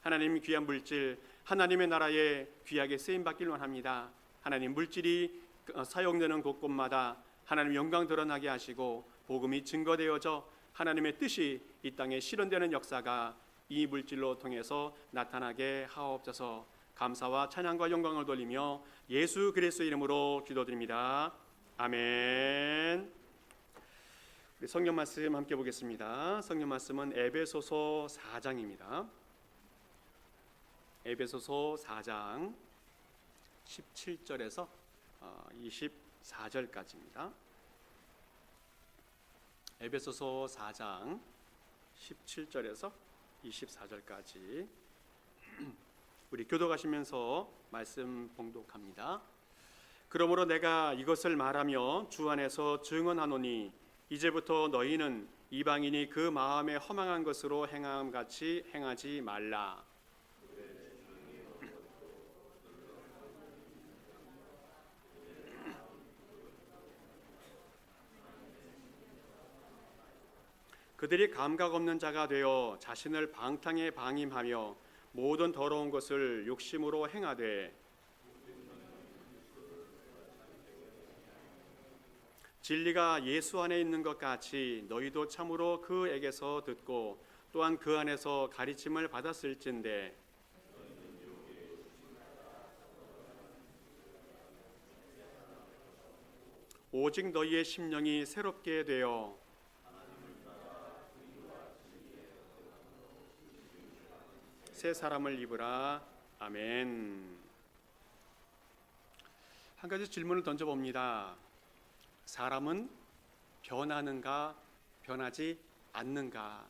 하나님 귀한 물질, 하나님의 나라에 귀하게 쓰임받길 원합니다. 하나님 물질이 사용되는 곳곳마다 하나님 영광 드러나게 하시고 복음이 증거되어져 하나님의 뜻이 이 땅에 실현되는 역사가 이 물질로 통해서 나타나게 하옵소서. 감사와 찬양과 영광을 돌리며 예수 그리스도의 이름으로 기도드립니다. 아멘. 우리 성경 말씀 함께 보겠습니다. 성경 말씀은 에베소서 4장입니다. 에베소서 4장 17절에서 24절까지입니다. 에베소서 4장 17절에서 24절까지 우리 교독하시면서 말씀 봉독합니다. 그러므로 내가 이것을 말하며 주 안에서 증언하노니 이제부터 너희는 이방인이 그 마음에 허망한 것으로 행함 같이 행하지 말라. 그들이 감각 없는 자가 되어 자신을 방탕에 방임하며 모든 더러운 것을 욕심으로 행하되 진리가 예수 안에 있는 것 같이 너희도 참으로 그에게서 듣고 또한 그 안에서 가르침을 받았을진데 오직 너희의 심령이 새롭게 되어 새 사람을 입으라. 아멘. 한 가지 질문을 던져봅니다. 사람은 변하는가 변하지 않는가?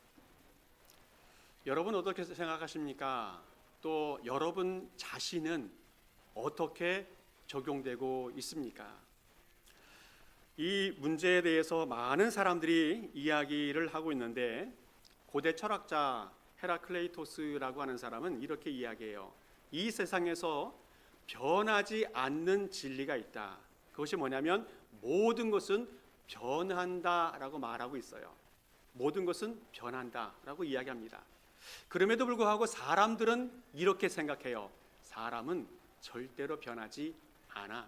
여러분 어떻게 생각하십니까? 또 여러분 자신은 어떻게 적용되고 있습니까? 이 문제에 대해서 많은 사람들이 이야기를 하고 있는데 고대 철학자 헤라클레이토스라고 하는 사람은 이렇게 이야기해요. 이 세상에서 변하지 않는 진리가 있다. 그것이 뭐냐면 모든 것은 변한다라고 말하고 있어요. 모든 것은 변한다라고 이야기합니다. 그럼에도 불구하고 사람들은 이렇게 생각해요. 사람은 절대로 변하지 않아.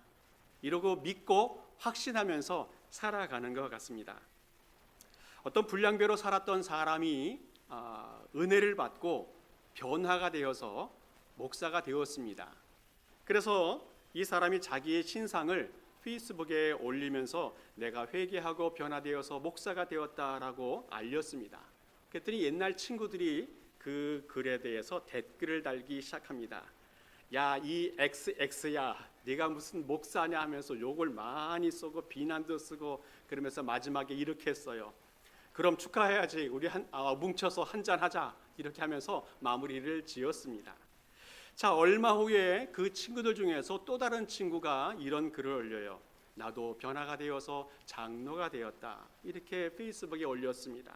이러고 믿고 확신하면서 살아가는 것 같습니다. 어떤 불량배로 살았던 사람이 은혜를 받고 변화가 되어서 목사가 되었습니다. 그래서 이 사람이 자기의 신상을 페이스북에 올리면서 내가 회개하고 변화되어서 목사가 되었다라고 알렸습니다. 그랬더니 옛날 친구들이 그 글에 대해서 댓글을 달기 시작합니다. 야, 이 XX야, 네가 무슨 목사냐 하면서 욕을 많이 쓰고 비난도 쓰고 그러면서 마지막에 이렇게 했어요. 그럼 축하해야지. 우리 뭉쳐서 한잔 하자. 이렇게 하면서 마무리를 지었습니다. 자, 얼마 후에 그 친구들 중에서 또 다른 친구가 이런 글을 올려요. 나도 변화가 되어서 장로가 되었다. 이렇게 페이스북에 올렸습니다.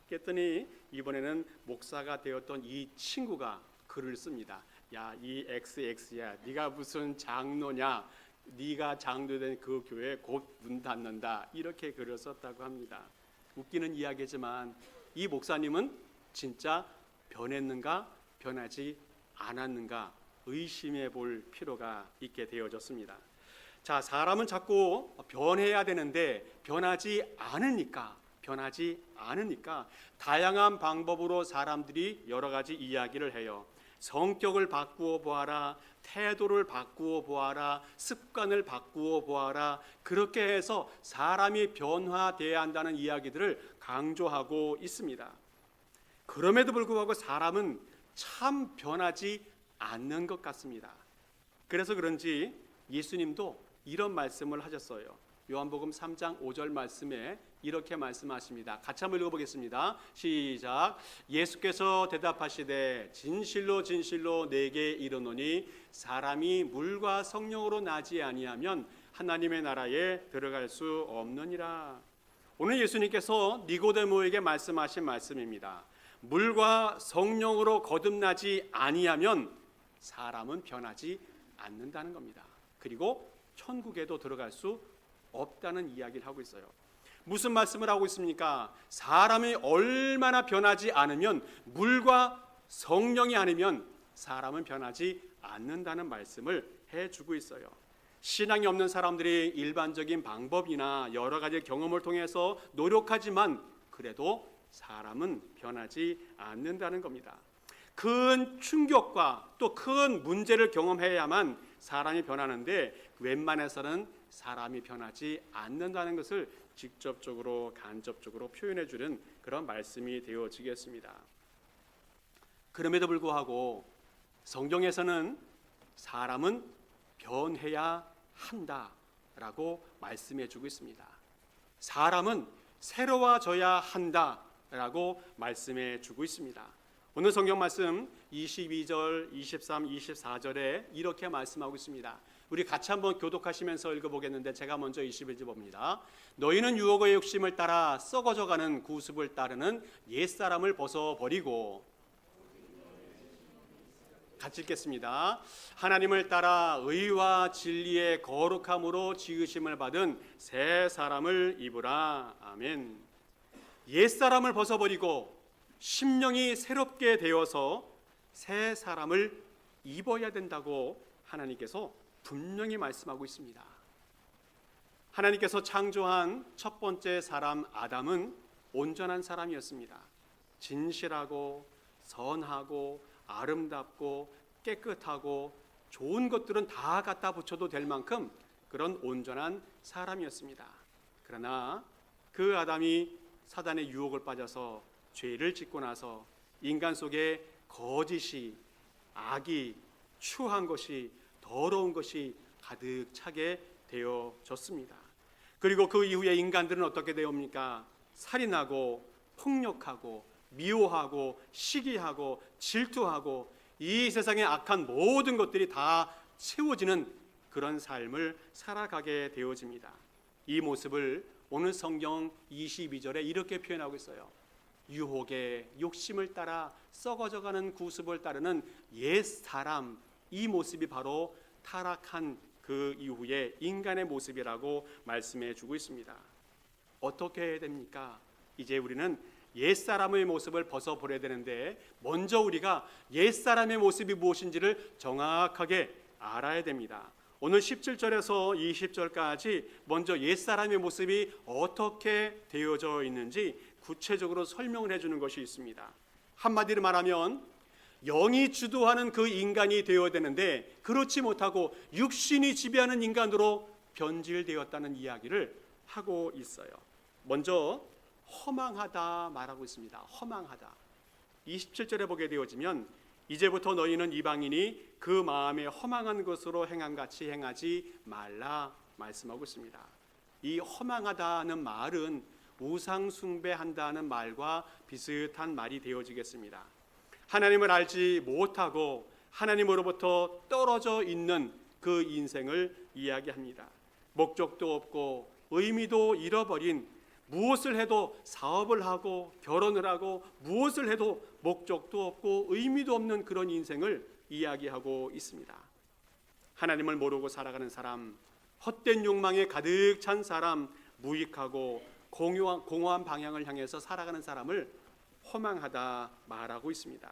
그랬더니 이번에는 목사가 되었던 이 친구가 글을 씁니다. 야, 이 XX야, 네가 무슨 장로냐? 네가 장로된 그 교회 곧 문 닫는다. 이렇게 글을 썼다고 합니다. 웃기는 이야기지만 이 목사님은 진짜 변했는가 변하지 않았는가 의심해 볼 필요가 있게 되어졌습니다. 자, 사람은 자꾸 변해야 되는데 변하지 않으니까 다양한 방법으로 사람들이 여러 가지 이야기를 해요. 성격을 바꾸어 보아라, 태도를 바꾸어 보아라, 습관을 바꾸어 보아라. 그렇게 해서 사람이 변화되어야 한다는 이야기들을 강조하고 있습니다. 그럼에도 불구하고 사람은 참 변하지 않는 것 같습니다. 그래서 그런지 예수님도 이런 말씀을 하셨어요. 요한복음 3장 5절 말씀에 이렇게 말씀하십니다. 같이 한번 읽어보겠습니다. 시작. 예수께서 대답하시되 진실로 진실로 내게 이르노니 사람이 물과 성령으로 나지 아니하면 하나님의 나라에 들어갈 수 없느니라. 오늘 예수님께서 니고데모에게 말씀하신 말씀입니다. 물과 성령으로 거듭나지 아니하면 사람은 변하지 않는다는 겁니다. 그리고 천국에도 들어갈 수 없다는 이야기를 하고 있어요. 무슨 말씀을 하고 있습니까? 사람이 얼마나 변하지 않으면, 물과 성령이 아니면 사람은 변하지 않는다는 말씀을 해주고 있어요. 신앙이 없는 사람들이 일반적인 방법이나 여러 가지 경험을 통해서 노력하지만 그래도 사람은 변하지 않는다는 겁니다. 큰 충격과 또 큰 문제를 경험해야만 사람이 변하는데 웬만해서는 사람이 변하지 않는다는 것을 직접적으로 간접적으로 표현해 주는 그런 말씀이 되어지겠습니다. 그럼에도 불구하고 성경에서는 사람은 변해야 한다라고 말씀해 주고 있습니다. 사람은 새로워져야 한다라고 말씀해 주고 있습니다. 오늘 성경 말씀 22절, 23, 24절에 이렇게 말씀하고 있습니다. 우리 같이 한번 교독하시면서 읽어보겠는데 제가 먼저 21절 봅니다. 너희는 유혹의 욕심을 따라 썩어져가는 구습을 따르는 옛사람을 벗어버리고, 같이 읽겠습니다. 하나님을 따라 의와 진리의 거룩함으로 지으심을 받은 새 사람을 입으라. 아멘. 옛사람을 벗어버리고 심령이 새롭게 되어서 새 사람을 입어야 된다고 하나님께서 분명히 말씀하고 있습니다. 하나님께서 창조한 첫 번째 사람 아담은 온전한 사람이었습니다. 진실하고 선하고 아름답고 깨끗하고 좋은 것들은 다 갖다 붙여도 될 만큼 그런 온전한 사람이었습니다. 그러나 그 아담이 사단의 유혹을 빠져서 죄를 짓고 나서 인간 속에 거짓이, 악이, 추한 것이, 더러운 것이 가득 차게 되어졌습니다. 그리고 그 이후에 인간들은 어떻게 되옵니까? 살인하고 폭력하고 미워하고 시기하고 질투하고 이 세상의 악한 모든 것들이 다 채워지는 그런 삶을 살아가게 되어집니다. 이 모습을 오늘 성경 22절에 이렇게 표현하고 있어요. 유혹의 욕심을 따라 썩어져가는 구습을 따르는 옛 사람, 이 모습이 바로 타락한 그 이후의 인간의 모습이라고 말씀해 주고 있습니다. 어떻게 해야 됩니까? 이제 우리는 옛사람의 모습을 벗어버려야 되는데 먼저 우리가 옛사람의 모습이 무엇인지를 정확하게 알아야 됩니다. 오늘 17절에서 20절까지 먼저 옛사람의 모습이 어떻게 되어져 있는지 구체적으로 설명을 해주는 것이 있습니다. 한마디로 말하면 영이 주도하는 그 인간이 되어야 되는데 그렇지 못하고 육신이 지배하는 인간으로 변질되었다는 이야기를 하고 있어요. 먼저 허망하다 말하고 있습니다. 허망하다. 27절에 보게 되어지면 이제부터 너희는 이방인이 그 마음에 허망한 것으로 행함같이 행하지 말라 말씀하고 있습니다. 이 허망하다는 말은 우상 숭배한다는 말과 비슷한 말이 되어지겠습니다. 하나님을 알지 못하고 하나님으로부터 떨어져 있는 그 인생을 이야기합니다. 목적도 없고 의미도 잃어버린, 무엇을 해도 사업을 하고 결혼을 하고 무엇을 해도 목적도 없고 의미도 없는 그런 인생을 이야기하고 있습니다. 하나님을 모르고 살아가는 사람, 헛된 욕망에 가득 찬 사람, 무익하고 공허한 방향을 향해서 살아가는 사람을 허망하다 말하고 있습니다.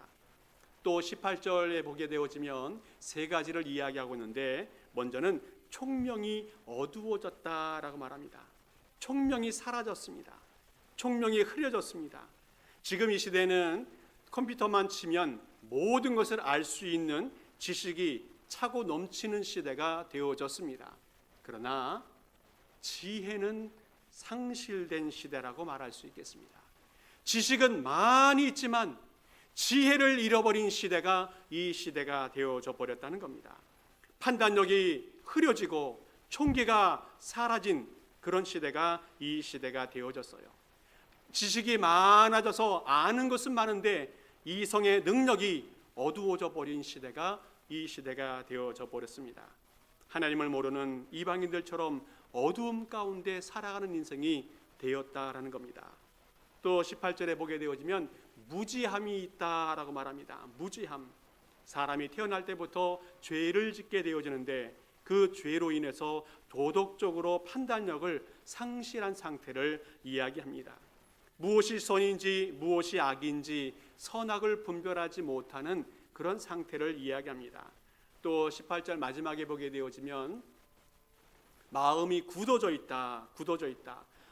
또 18절에 보게 되어지면 세 가지를 이야기하고 있는데 먼저는 총명이 어두워졌다라고 말합니다. 총명이 사라졌습니다. 총명이 흐려졌습니다. 지금 이 시대는 컴퓨터만 치면 모든 것을 알 수 있는 지식이 차고 넘치는 시대가 되어졌습니다. 그러나 지혜는 상실된 시대라고 말할 수 있겠습니다. 지식은 많이 있지만 지혜를 잃어버린 시대가 이 시대가 되어져 버렸다는 겁니다. 판단력이 흐려지고 총기가 사라진 그런 시대가 이 시대가 되어졌어요. 지식이 많아져서 아는 것은 많은데 이성의 능력이 어두워져 버린 시대가 이 시대가 되어져 버렸습니다. 하나님을 모르는 이방인들처럼 어두움 가운데 살아가는 인생이 되었다라는 겁니다. 또 18절에 보게 되어지면 무지함이 있다라고 말합니다. 무지함. 사람이 태어날 때부터 죄를 짓게 되어지는데 그 죄로 인해서 도덕적으로 판단력을 상실한 상태를 이야기합니다. 무엇이 선인지 무엇이 악인지 선악을 분별하지 못하는 그런 상태를 이야기합니다. 또 18절 마지막에 보게 되어지면 마음이 굳어져 있다.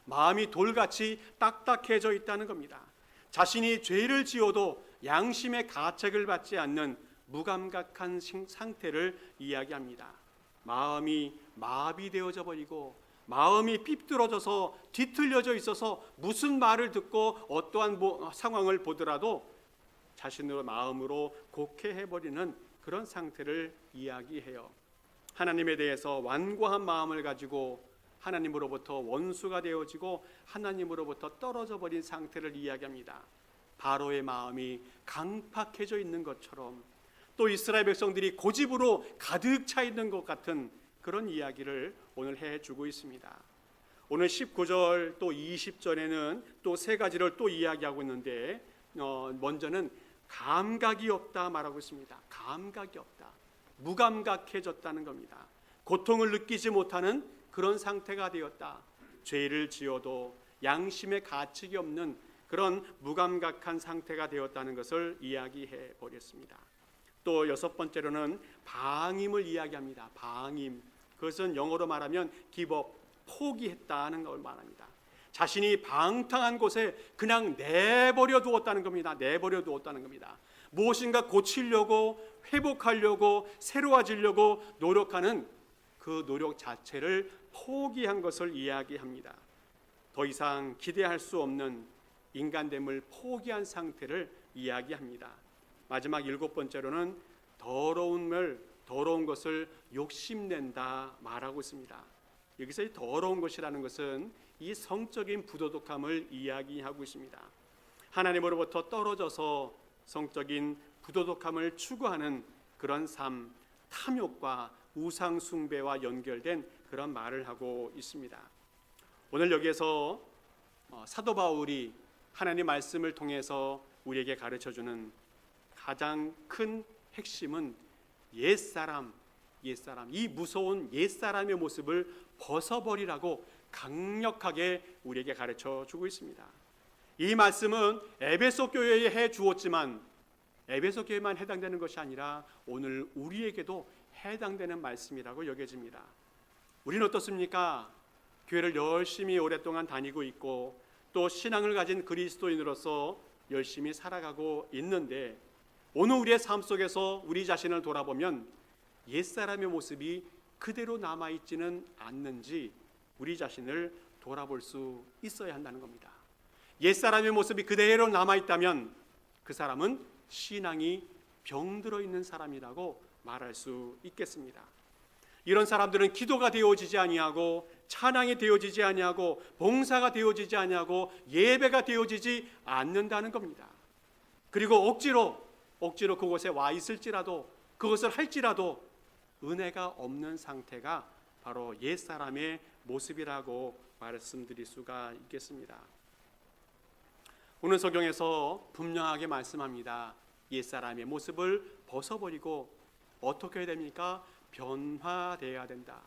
마음이 돌같이 딱딱해져 있다는 겁니다. 자신이 죄를 지어도 양심의 가책을 받지 않는 무감각한 상태를 이야기합니다. 마음이 마비되어져 버리고 마음이 삐뚤어져서 뒤틀려져 있어서 무슨 말을 듣고 어떠한 상황을 보더라도 자신의 마음으로 곡해해버리는 그런 상태를 이야기해요. 하나님에 대해서 완고한 마음을 가지고 하나님으로부터 원수가 되어지고 하나님으로부터 떨어져 버린 상태를 이야기합니다. 바로의 마음이 강팍해져 있는 것처럼 또 이스라엘 백성들이 고집으로 가득 차 있는 것 같은 그런 이야기를 오늘 해주고 있습니다. 오늘 19절 또 20절에는 또 세 가지를 또 이야기하고 있는데 먼저는 감각이 없다 말하고 있습니다. 감각이 없다. 무감각해졌다는 겁니다. 고통을 느끼지 못하는 그런 상태가 되었다. 죄를 지어도 양심의 가책이 없는 그런 무감각한 상태가 되었다는 것을 이야기해 보겠습니다. 또 여섯 번째로는 방임을 이야기합니다. 방임. 그것은 영어로 말하면 give up, 포기했다는 걸 말합니다. 자신이 방탕한 곳에 그냥 내버려 두었다는 겁니다. 무엇인가 고치려고 회복하려고 새로워지려고 노력하는 그 노력 자체를 포기한 것을 이야기합니다. 더 이상 기대할 수 없는 인간됨을 포기한 상태를 이야기합니다. 마지막 일곱 번째로는 더러운 것을 욕심낸다 말하고 있습니다. 여기서 이 더러운 것이라는 것은 이 성적인 부도덕함을 이야기하고 있습니다. 하나님으로부터 떨어져서 성적인 부도덕함을 추구하는 그런 삶, 탐욕과 우상 숭배와 연결된 그런 말을 하고 있습니다. 오늘 여기에서 사도 바울이 하나님 말씀을 통해서 우리에게 가르쳐주는 가장 큰 핵심은 옛사람, 이 무서운 옛사람의 모습을 벗어버리라고 강력하게 우리에게 가르쳐주고 있습니다. 이 말씀은 에베소 교회에 해주었지만 에베소 교회만 해당되는 것이 아니라 오늘 우리에게도 해당되는 말씀이라고 여겨집니다. 우리는 어떻습니까? 교회를 열심히 오랫동안 다니고 있고 또 신앙을 가진 그리스도인으로서 열심히 살아가고 있는데 오늘 우리의 삶 속에서 우리 자신을 돌아보면 옛사람의 모습이 그대로 남아있지는 않는지 우리 자신을 돌아볼 수 있어야 한다는 겁니다. 옛사람의 모습이 그대로 남아있다면 그 사람은 신앙이 병들어 있는 사람이라고 말할 수 있겠습니다. 이런 사람들은 기도가 되어지지 아니하고 찬양이 되어지지 아니하고 봉사가 되어지지 아니하고 예배가 되어지지 않는다는 겁니다. 그리고 억지로 그곳에 와 있을지라도 그것을 할지라도 은혜가 없는 상태가 바로 옛사람의 모습이라고 말씀드릴 수가 있겠습니다. 오늘 성경에서 분명하게 말씀합니다. 옛사람의 모습을 벗어버리고 어떻게 해야 됩니까? 변화되어야 된다.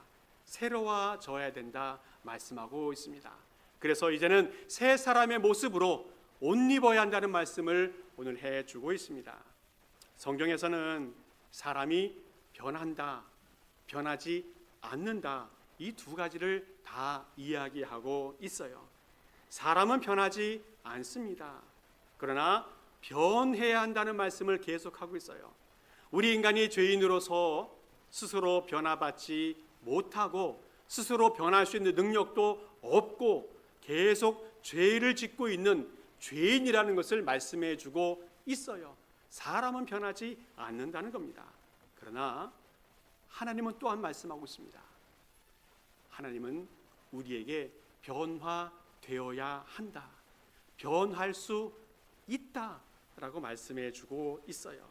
새로워져야 된다 말씀하고 있습니다. 그래서 이제는 새 사람의 모습으로 옷 입어야 한다는 말씀을 오늘 해주고 있습니다. 성경에서는 사람이 변한다, 변하지 않는다 이 두 가지를 다 이야기하고 있어요. 사람은 변하지 않습니다. 그러나 변해야 한다는 말씀을 계속하고 있어요. 우리 인간이 죄인으로서 스스로 변화받지 못하고 스스로 변할 수 있는 능력도 없고 계속 죄를 짓고 있는 죄인이라는 것을 말씀해 주고 있어요. 사람은 변하지 않는다는 겁니다. 그러나 하나님은 또한 말씀하고 있습니다. 하나님은 우리에게 변화되어야 한다. 변할 수 있다라고 말씀해 주고 있어요.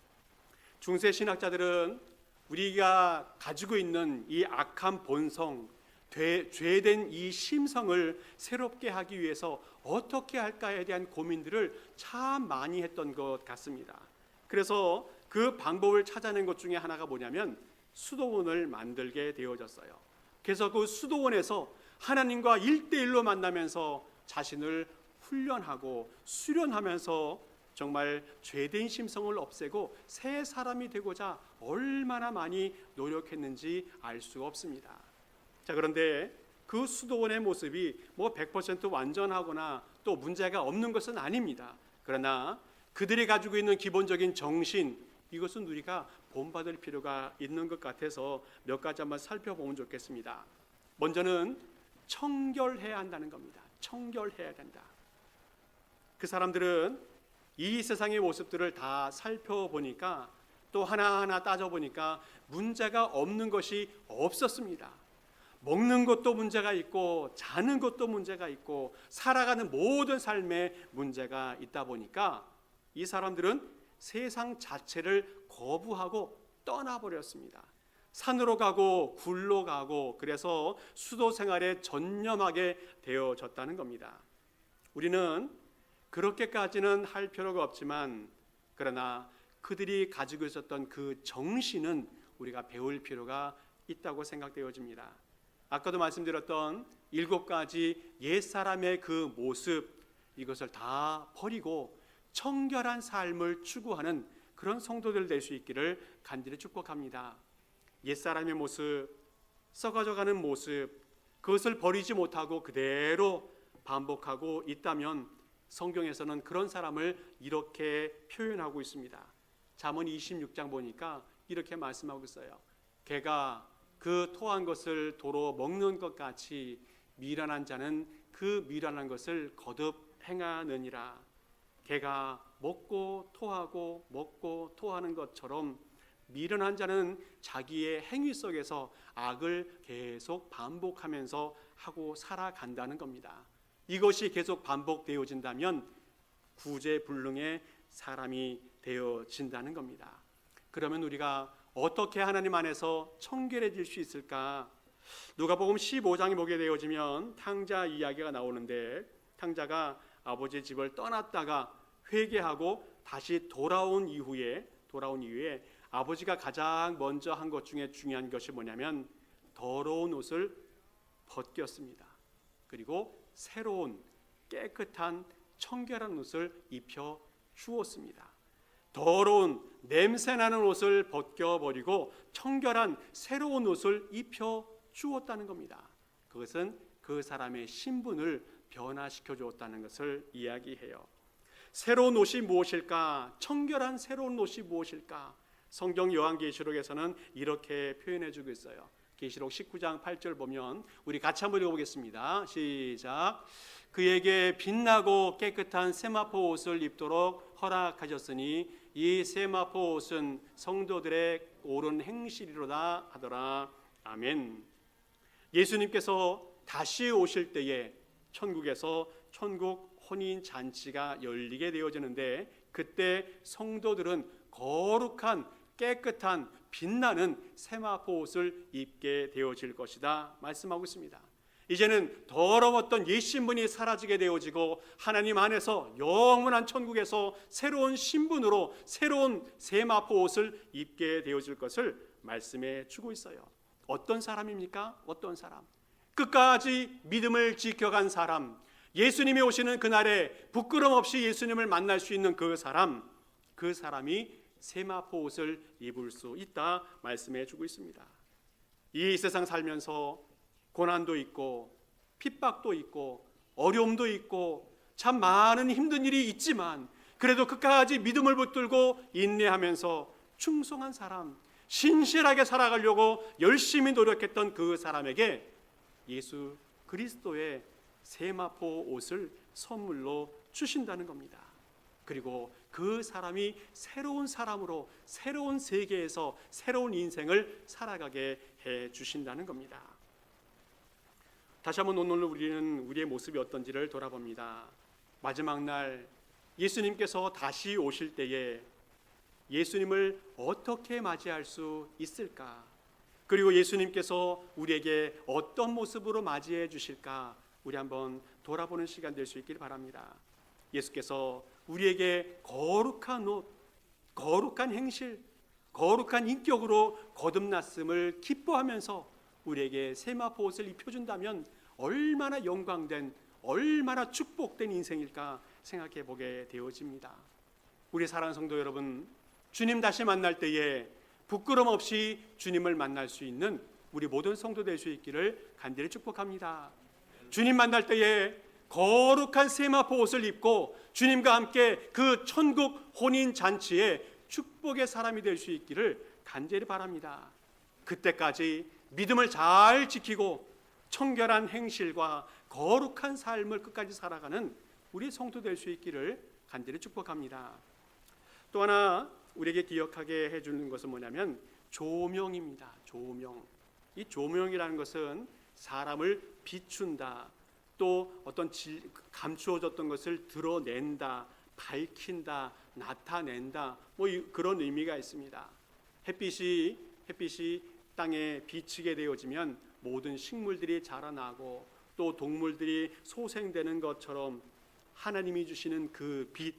중세 신학자들은 우리가 가지고 있는 이 악한 본성, 죄된 이 심성을 새롭게 하기 위해서 어떻게 할까에 대한 고민들을 참 많이 했던 것 같습니다. 그래서 그 방법을 찾아낸 것 중에 하나가 뭐냐면 수도원을 만들게 되어졌어요. 그래서 그 수도원에서 하나님과 1대1로 만나면서 자신을 훈련하고 수련하면서 정말 죄된 심성을 없애고 새 사람이 되고자 얼마나 많이 노력했는지 알 수가 없습니다. 자, 그런데 그 수도원의 모습이 100% 완전하거나 또 문제가 없는 것은 아닙니다. 그러나 그들이 가지고 있는 기본적인 정신, 이것은 우리가 본받을 필요가 있는 것 같아서 몇 가지 한번 살펴보면 좋겠습니다. 먼저는 청결해야 한다는 겁니다. 청결해야 된다. 그 사람들은 이 세상의 모습들을 다 살펴보니까 또 하나하나 따져보니까 문제가 없는 것이 없었습니다. 먹는 것도 문제가 있고 자는 것도 문제가 있고 살아가는 모든 삶에 문제가 있다 보니까 이 사람들은 세상 자체를 거부하고 떠나버렸습니다. 산으로 가고 굴로 가고 그래서 수도 생활에 전념하게 되어졌다는 겁니다. 우리는 그렇게까지는 할 필요가 없지만 그러나 그들이 가지고 있었던 그 정신은 우리가 배울 필요가 있다고 생각되어집니다. 아까도 말씀드렸던 7가지 옛사람의 그 모습, 이것을 다 버리고 청결한 삶을 추구하는 그런 성도들 될 수 있기를 간절히 축복합니다. 옛사람의 모습, 썩어져가는 모습, 그것을 버리지 못하고 그대로 반복하고 있다면 성경에서는 그런 사람을 이렇게 표현하고 있습니다. 잠언 26장 보니까 이렇게 말씀하고 있어요. 개가 그 토한 것을 도로 먹는 것 같이 미련한 자는 그 미련한 것을 거듭 행하느니라. 개가 먹고 토하고 먹고 토하는 것처럼 미련한 자는 자기의 행위 속에서 악을 계속 반복하면서 하고 살아간다는 겁니다. 이것이 계속 반복되어진다면 구제불능의 사람이 되어진다는 겁니다. 그러면 우리가 어떻게 하나님 안에서 청결해질 수 있을까? 누가복음 15장에 보게 되어지면 탕자 이야기가 나오는데 탕자가 아버지의 집을 떠났다가 회개하고 다시 돌아온 이후에 아버지가 가장 먼저 한 것 중에 중요한 것이 뭐냐면 더러운 옷을 벗겼습니다. 그리고 새로운 깨끗한 청결한 옷을 입혀 주었습니다. 더러운 냄새나는 옷을 벗겨버리고 청결한 새로운 옷을 입혀 주었다는 겁니다. 그것은 그 사람의 신분을 변화시켜 주었다는 것을 이야기해요. 새로운 옷이 무엇일까? 청결한 새로운 옷이 무엇일까? 성경 요한계시록에서는 이렇게 표현해 주고 있어요. 계시록 19장 8절 보면 우리 같이 한번 읽어보겠습니다. 시작. 그에게 빛나고 깨끗한 세마포 옷을 입도록 허락하셨으니 이 세마포 옷은 성도들의 옳은 행실이로다 하더라. 아멘. 예수님께서 다시 오실 때에 천국에서 천국 혼인 잔치가 열리게 되어지는데 그때 성도들은 거룩한 깨끗한 빛나는 세마포 옷을 입게 되어질 것이다 말씀하고 있습니다. 이제는 더러웠던 옛 신분이 사라지게 되어지고 하나님 안에서 영원한 천국에서 새로운 신분으로 새로운 세마포 옷을 입게 되어질 것을 말씀해 주고 있어요. 어떤 사람입니까? 어떤 사람? 끝까지 믿음을 지켜간 사람, 예수님이 오시는 그날에 부끄럼 없이 예수님을 만날 수 있는 그 사람이 세마포 옷을 입을 수 있다 말씀해 주고 있습니다. 이 세상 살면서 고난도 있고 핍박도 있고 어려움도 있고 참 많은 힘든 일이 있지만 그래도 끝까지 믿음을 붙들고 인내하면서 충성한 사람, 신실하게 살아가려고 열심히 노력했던 그 사람에게 예수 그리스도의 세마포 옷을 선물로 주신다는 겁니다. 그리고 그 사람이 새로운 사람으로 새로운 세계에서 새로운 인생을 살아가게 해 주신다는 겁니다. 다시 한번 오늘 우리는 우리의 모습이 어떤지를 돌아봅니다. 마지막 날 예수님께서 다시 오실 때에 예수님을 어떻게 맞이할 수 있을까? 그리고 예수님께서 우리에게 어떤 모습으로 맞이해 주실까? 우리 한번 돌아보는 시간 될 수 있길 바랍니다. 예수께서 우리에게 거룩한 옷, 거룩한 행실, 거룩한 인격으로 거듭났음을 기뻐하면서 우리에게 세마포 옷을 입혀준다면 얼마나 영광된, 얼마나 축복된 인생일까 생각해 보게 되어집니다. 우리 사랑하는 성도 여러분, 주님 다시 만날 때에 부끄럼 없이 주님을 만날 수 있는 우리 모든 성도 될 수 있기를 간절히 축복합니다. 주님 만날 때에 거룩한 세마포 옷을 입고 주님과 함께 그 천국 혼인 잔치에 축복의 사람이 될 수 있기를 간절히 바랍니다. 그때까지 믿음을 잘 지키고 청결한 행실과 거룩한 삶을 끝까지 살아가는 우리 성도 될 수 있기를 간절히 축복합니다. 또 하나 우리에게 기억하게 해주는 것은 뭐냐면 조명입니다. 조명. 이 조명이라는 것은 사람을 비춘다, 또 어떤 감추어졌던 것을 드러낸다, 밝힌다, 나타낸다, 그런 의미가 있습니다. 햇빛이 땅에 비치게 되어지면 모든 식물들이 자라나고 또 동물들이 소생되는 것처럼 하나님이 주시는 그 빛,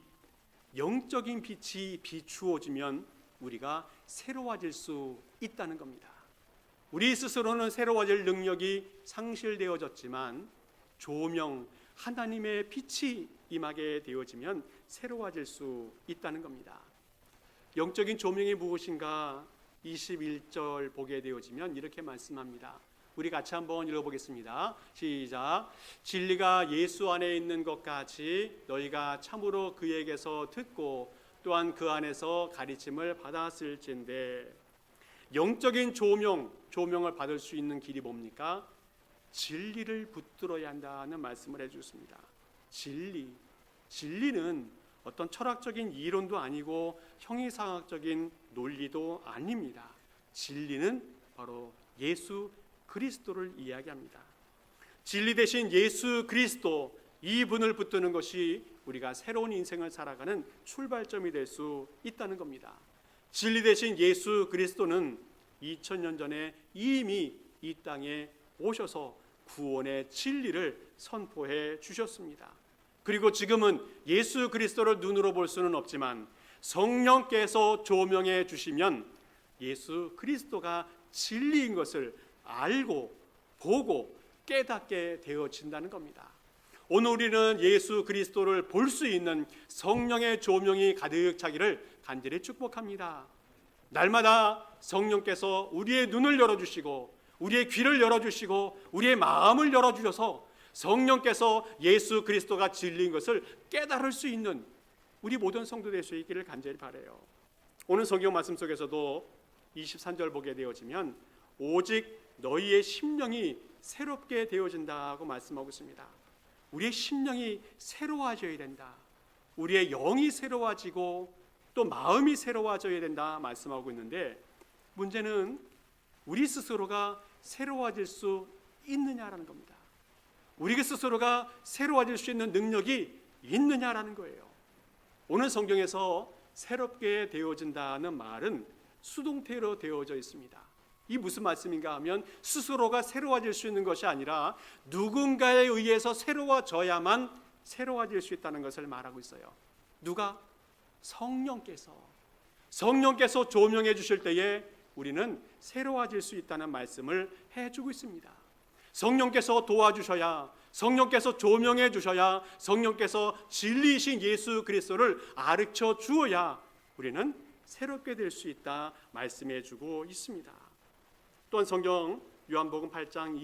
영적인 빛이 비추어지면 우리가 새로워질 수 있다는 겁니다. 우리 스스로는 새로워질 능력이 상실되어졌지만 조명, 하나님의 빛이 임하게 되어지면 새로워질 수 있다는 겁니다. 영적인 조명이 무엇인가 21절 보게 되어지면 이렇게 말씀합니다. 우리 같이 한번 읽어보겠습니다. 시작. 진리가 예수 안에 있는 것까지 너희가 참으로 그에게서 듣고 또한 그 안에서 가르침을 받았을진데, 영적인 조명을 받을 수 있는 길이 뭡니까? 진리를 붙들어야 한다는 말씀을 해주셨습니다. 진리는 어떤 철학적인 이론도 아니고 형이상학적인 논리도 아닙니다. 진리는 바로 예수 그리스도를 이야기합니다. 진리 대신 예수 그리스도, 이분을 붙드는 것이 우리가 새로운 인생을 살아가는 출발점이 될 수 있다는 겁니다. 진리 대신 예수 그리스도는 2000년 전에 이미 이 땅에 오셔서 구원의 진리를 선포해 주셨습니다. 그리고 지금은 예수 그리스도를 눈으로 볼 수는 없지만 성령께서 조명해 주시면 예수 그리스도가 진리인 것을 알고 보고 깨닫게 되어진다는 겁니다. 오늘 우리는 예수 그리스도를 볼 수 있는 성령의 조명이 가득 차기를 간절히 축복합니다. 날마다 성령께서 우리의 눈을 열어주시고 우리의 귀를 열어주시고 우리의 마음을 열어주셔서 성령께서 예수 그리스도가 진리인 것을 깨달을 수 있는 우리 모든 성도 될 수 있기를 간절히 바라요. 오늘 성경 말씀 속에서도 23절 보게 되어지면 오직 너희의 심령이 새롭게 되어진다고 말씀하고 있습니다. 우리의 심령이 새로워져야 된다. 우리의 영이 새로워지고 또 마음이 새로워져야 된다 말씀하고 있는데, 문제는 우리 스스로가 새로워질 수 있느냐라는 겁니다. 우리 스스로가 새로워질 수 있는 능력이 있느냐라는 거예요. 오늘 성경에서 새롭게 되어진다는 말은 수동태로 되어져 있습니다. 이 무슨 말씀인가 하면 스스로가 새로워질 수 있는 것이 아니라 누군가에 의해서 새로워져야만 새로워질 수 있다는 것을 말하고 있어요. 누가? 성령께서 조명해 주실 때에 우리는 새로워질 수 있다는 말씀을 해주고 있습니다. 성령께서 도와주셔야, 성령께서 조명해 주셔야, 성령께서 진리이신 예수 그리스도를 가르쳐 주어야 우리는 새롭게 될 수 있다 말씀해 주고 있습니다. 또한 성경 요한복음 8장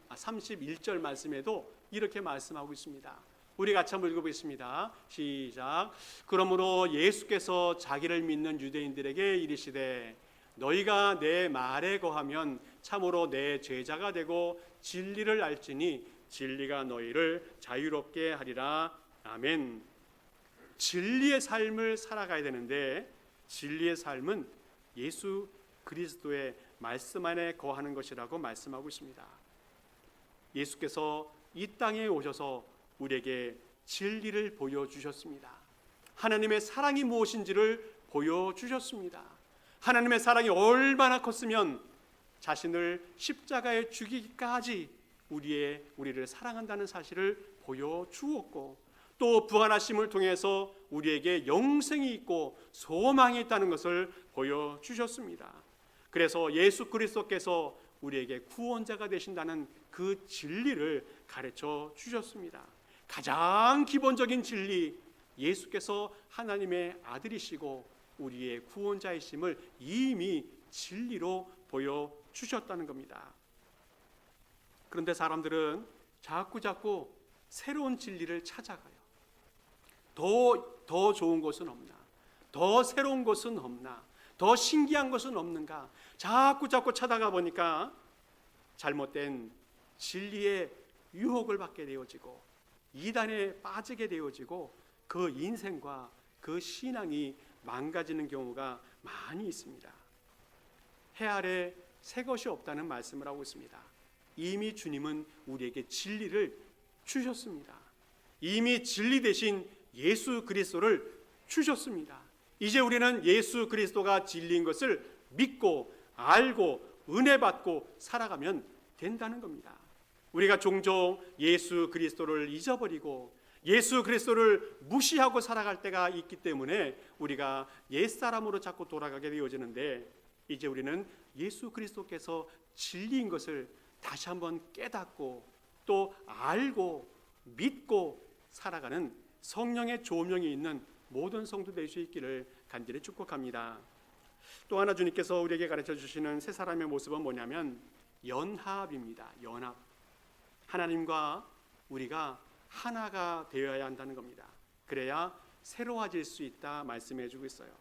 31절 말씀에도 이렇게 말씀하고 있습니다. 우리 같이 한번 읽어보겠습니다. 시작. 그러므로 예수께서 자기를 믿는 유대인들에게 이르시되 너희가 내 말에 거하면 참으로 내 제자가 되고 진리를 알지니 진리가 너희를 자유롭게 하리라. 아멘. 진리의 삶을 살아가야 되는데 진리의 삶은 예수 그리스도의 말씀 안에 거하는 것이라고 말씀하고 있습니다. 예수께서 이 땅에 오셔서 우리에게 진리를 보여주셨습니다. 하나님의 사랑이 무엇인지를 보여주셨습니다. 하나님의 사랑이 얼마나 컸으면 자신을 십자가에 죽이기까지 우리를 사랑한다는 사실을 보여주었고, 또 부활하심을 통해서 우리에게 영생이 있고 소망이 있다는 것을 보여주셨습니다. 그래서 예수 그리스도께서 우리에게 구원자가 되신다는 그 진리를 가르쳐 주셨습니다. 가장 기본적인 진리, 예수께서 하나님의 아들이시고 우리의 구원자이심을 이미 진리로 보여주셨다는 겁니다. 그런데 사람들은 자꾸 새로운 진리를 찾아가요. 더 좋은 것은 없나? 더 새로운 것은 없나? 더 신기한 것은 없는가? 자꾸 찾아가 보니까 잘못된 진리의 유혹을 받게 되어지고 이단에 빠지게 되어지고 그 인생과 그 신앙이 망가지는 경우가 많이 있습니다. 해 아래 새 것이 없다는 말씀을 하고 있습니다. 이미 주님은 우리에게 진리를 주셨습니다. 이미 진리 대신 예수 그리스도를 주셨습니다. 이제 우리는 예수 그리스도가 진리인 것을 믿고 알고 은혜 받고 살아가면 된다는 겁니다. 우리가 종종 예수 그리스도를 잊어버리고 예수 그리스도를 무시하고 살아갈 때가 있기 때문에 우리가 옛사람으로 자꾸 돌아가게 되어지는데, 이제 우리는 예수 그리스도께서 진리인 것을 다시 한번 깨닫고 또 알고 믿고 살아가는 성령의 조명이 있는 모든 성도 될 수 있기를 간절히 축복합니다. 또 하나 주님께서 우리에게 가르쳐 주시는 새 사람의 모습은 뭐냐면 연합입니다. 연합. 하나님과 우리가 하나가 되어야 한다는 겁니다. 그래야 새로워질 수 있다 말씀해 주고 있어요.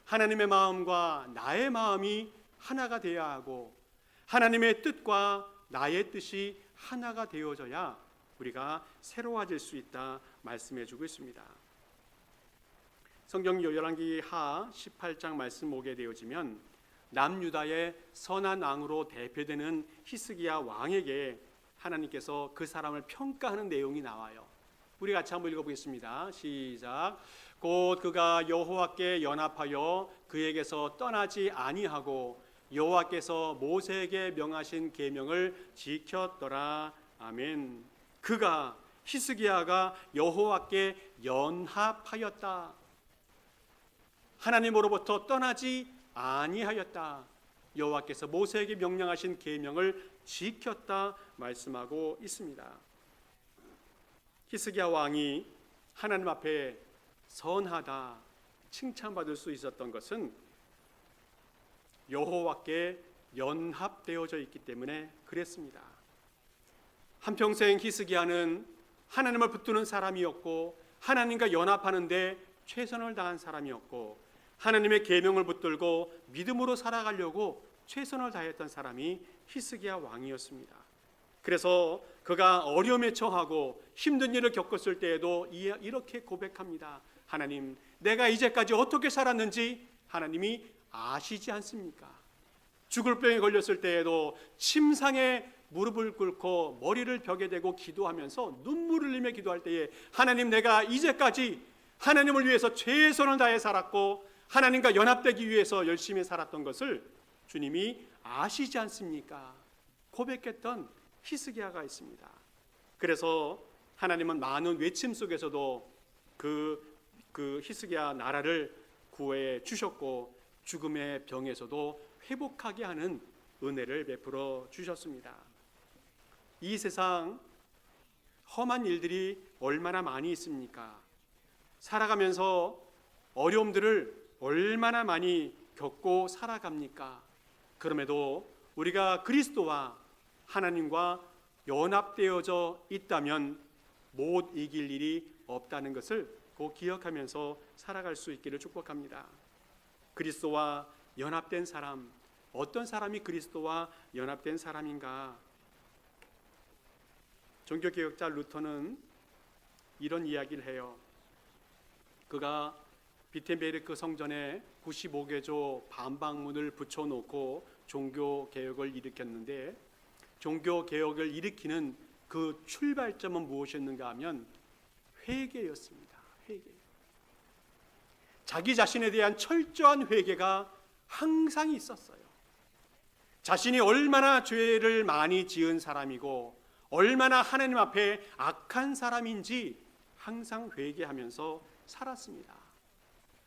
하나님의 마음과 나의 마음이 하나가 되어야 하고 하나님의 뜻과 나의 뜻이 하나가 되어져야 우리가 새로워질 수 있다 말씀해 주고 있습니다. 성경 열왕기 하 18장 말씀 보게 되어지면 남유다의 선한 왕으로 대표되는 히스기야 왕에게 하나님께서 그 사람을 평가하는 내용이 나와요. 우리 같이 한번 읽어보겠습니다. 시작. 곧 그가 여호와께 연합하여 그에게서 떠나지 아니하고 여호와께서 모세에게 명하신 계명을 지켰더라. 아멘. 그가 히스기야가 여호와께 연합하였다. 하나님으로부터 떠나지 아니하였다. 여호와께서 모세에게 명령하신 계명을 지켰다 말씀하고 있습니다. 히스기야 왕이 하나님 앞에 선하다 칭찬받을 수 있었던 것은 여호와께 연합되어져 있기 때문에 그랬습니다. 한평생 히스기야는 하나님을 붙드는 사람이었고 하나님과 연합하는데 최선을 다한 사람이었고 하나님의 계명을 붙들고 믿음으로 살아가려고 최선을 다했던 사람이 히스기야 왕이었습니다. 그래서 그가 어려움에 처하고 힘든 일을 겪었을 때에도 이렇게 고백합니다. 하나님, 내가 이제까지 어떻게 살았는지 하나님이 아시지 않습니까? 죽을 병에 걸렸을 때에도 침상에 무릎을 꿇고 머리를 벽에 대고 기도하면서 눈물을 흘리며 기도할 때에 하나님, 내가 이제까지 하나님을 위해서 최선을 다해 살았고 하나님과 연합되기 위해서 열심히 살았던 것을 주님이 아시지 않습니까? 고백했던 히스기야가 있습니다. 그래서 하나님은 많은 외침 속에서도 그 히스기야 나라를 구해 주셨고 죽음의 병에서도 회복하게 하는 은혜를 베풀어 주셨습니다. 이 세상 험한 일들이 얼마나 많이 있습니까? 살아가면서 어려움들을 얼마나 많이 겪고 살아갑니까? 그럼에도 우리가 그리스도와 하나님과 연합되어져 있다면 못 이길 일이 없다는 것을 꼭 기억하면서 살아갈 수 있기를 축복합니다. 그리스도와 연합된 사람, 어떤 사람이 그리스도와 연합된 사람인가? 종교개혁자 루터는 이런 이야기를 해요. 그가 비텐베르크 성전에 95개조 반박문을 붙여놓고 종교개혁을 일으켰는데, 종교개혁을 일으키는 그 출발점은 무엇이었는가 하면 회개였습니다. 회개. 자기 자신에 대한 철저한 회개가 항상 있었어요. 자신이 얼마나 죄를 많이 지은 사람이고 얼마나 하나님 앞에 악한 사람인지 항상 회개하면서 살았습니다.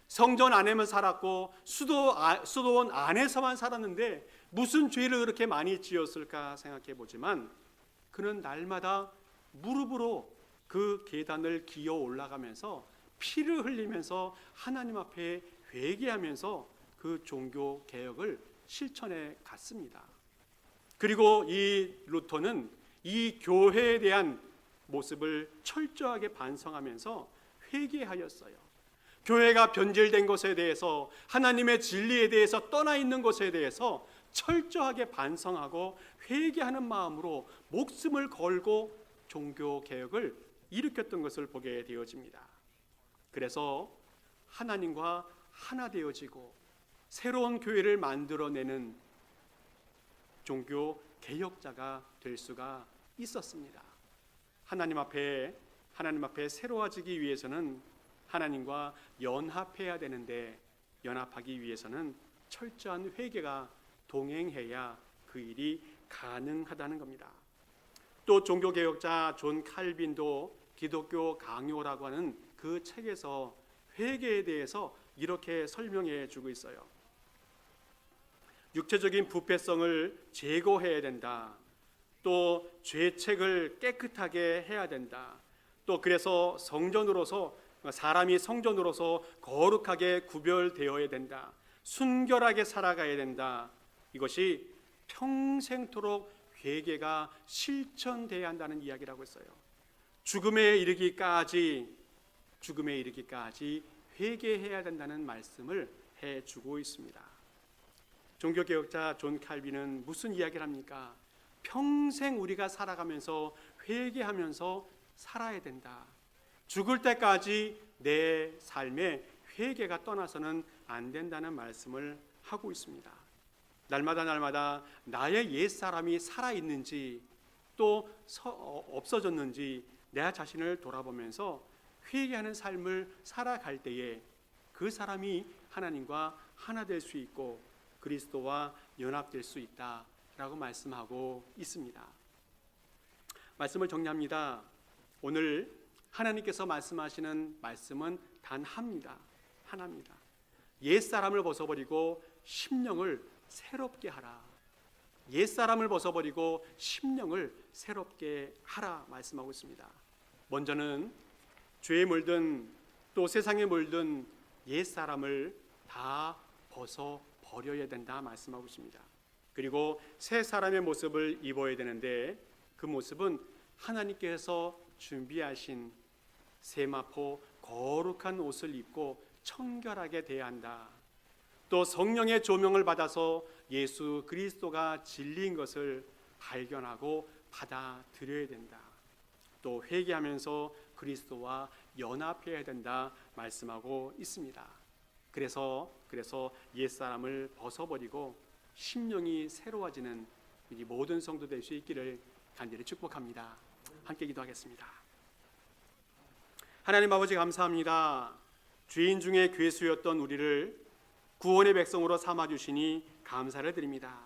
성전 안에만 살았고 수도원 안에서만 살았는데 무슨 죄를 그렇게 많이 지었을까 생각해 보지만 그는 날마다 무릎으로 그 계단을 기어 올라가면서 피를 흘리면서 하나님 앞에 회개하면서 그 종교 개혁을 실천해 갔습니다. 그리고 이 루터는 이 교회에 대한 모습을 철저하게 반성하면서 회개하였어요. 교회가 변질된 것에 대해서, 하나님의 진리에 대해서 떠나 있는 것에 대해서 철저하게 반성하고 회개하는 마음으로 목숨을 걸고 종교 개혁을 일으켰던 것을 보게 되어집니다. 그래서 하나님과 하나 되어지고 새로운 교회를 만들어내는 종교 개혁자가 될 수가 있었습니다. 하나님 앞에 새로워지기 위해서는 하나님과 연합해야 되는데, 연합하기 위해서는 철저한 회개가 동행해야 그 일이 가능하다는 겁니다. 또 종교개혁자 존 칼빈도 기독교 강요라고 하는 그 책에서 회개에 대해서 이렇게 설명해 주고 있어요. 육체적인 부패성을 제거해야 된다. 또 죄책을 깨끗하게 해야 된다. 또 그래서 사람이 성전으로서 거룩하게 구별되어야 된다. 순결하게 살아가야 된다. 이것이 평생토록 회개가 실천돼야 한다는 이야기라고 했어요. 죽음에 이르기까지 회개해야 된다는 말씀을 해주고 있습니다. 종교개혁자 존 칼빈은 무슨 이야기를 합니까? 평생 우리가 살아가면서 회개하면서 살아야 된다. 죽을 때까지 내 삶에 회개가 떠나서는 안 된다는 말씀을 하고 있습니다. 날마다 나의 옛사람이 살아있는지 또 없어졌는지 내 자신을 돌아보면서 회개하는 삶을 살아갈 때에 그 사람이 하나님과 하나 될 수 있고 그리스도와 연합될 수 있다라고 말씀하고 있습니다. 말씀을 정리합니다. 오늘 하나님께서 말씀하시는 말씀은 단 하나입니다. 옛사람을 벗어버리고 심령을 새롭게 하라. 옛사람을 벗어버리고 심령을 새롭게 하라 말씀하고 있습니다. 먼저는 죄에 물든 또 세상에 물든 옛사람을 다 벗어버려야 된다 말씀하고 있습니다. 그리고 새 사람의 모습을 입어야 되는데 그 모습은 하나님께서 준비하신 세마포 거룩한 옷을 입고 청결하게 대해야 한다. 또 성령의 조명을 받아서 예수 그리스도가 진리인 것을 발견하고 받아들여야 된다. 또 회개하면서 그리스도와 연합해야 된다 말씀하고 있습니다. 그래서 옛사람을 벗어버리고 심령이 새로워지는 이 모든 성도 될 수 있기를 간절히 축복합니다. 함께 기도하겠습니다. 하나님 아버지 감사합니다. 죄인 중에 괴수였던 우리를 구원의 백성으로 삼아주시니 감사를 드립니다.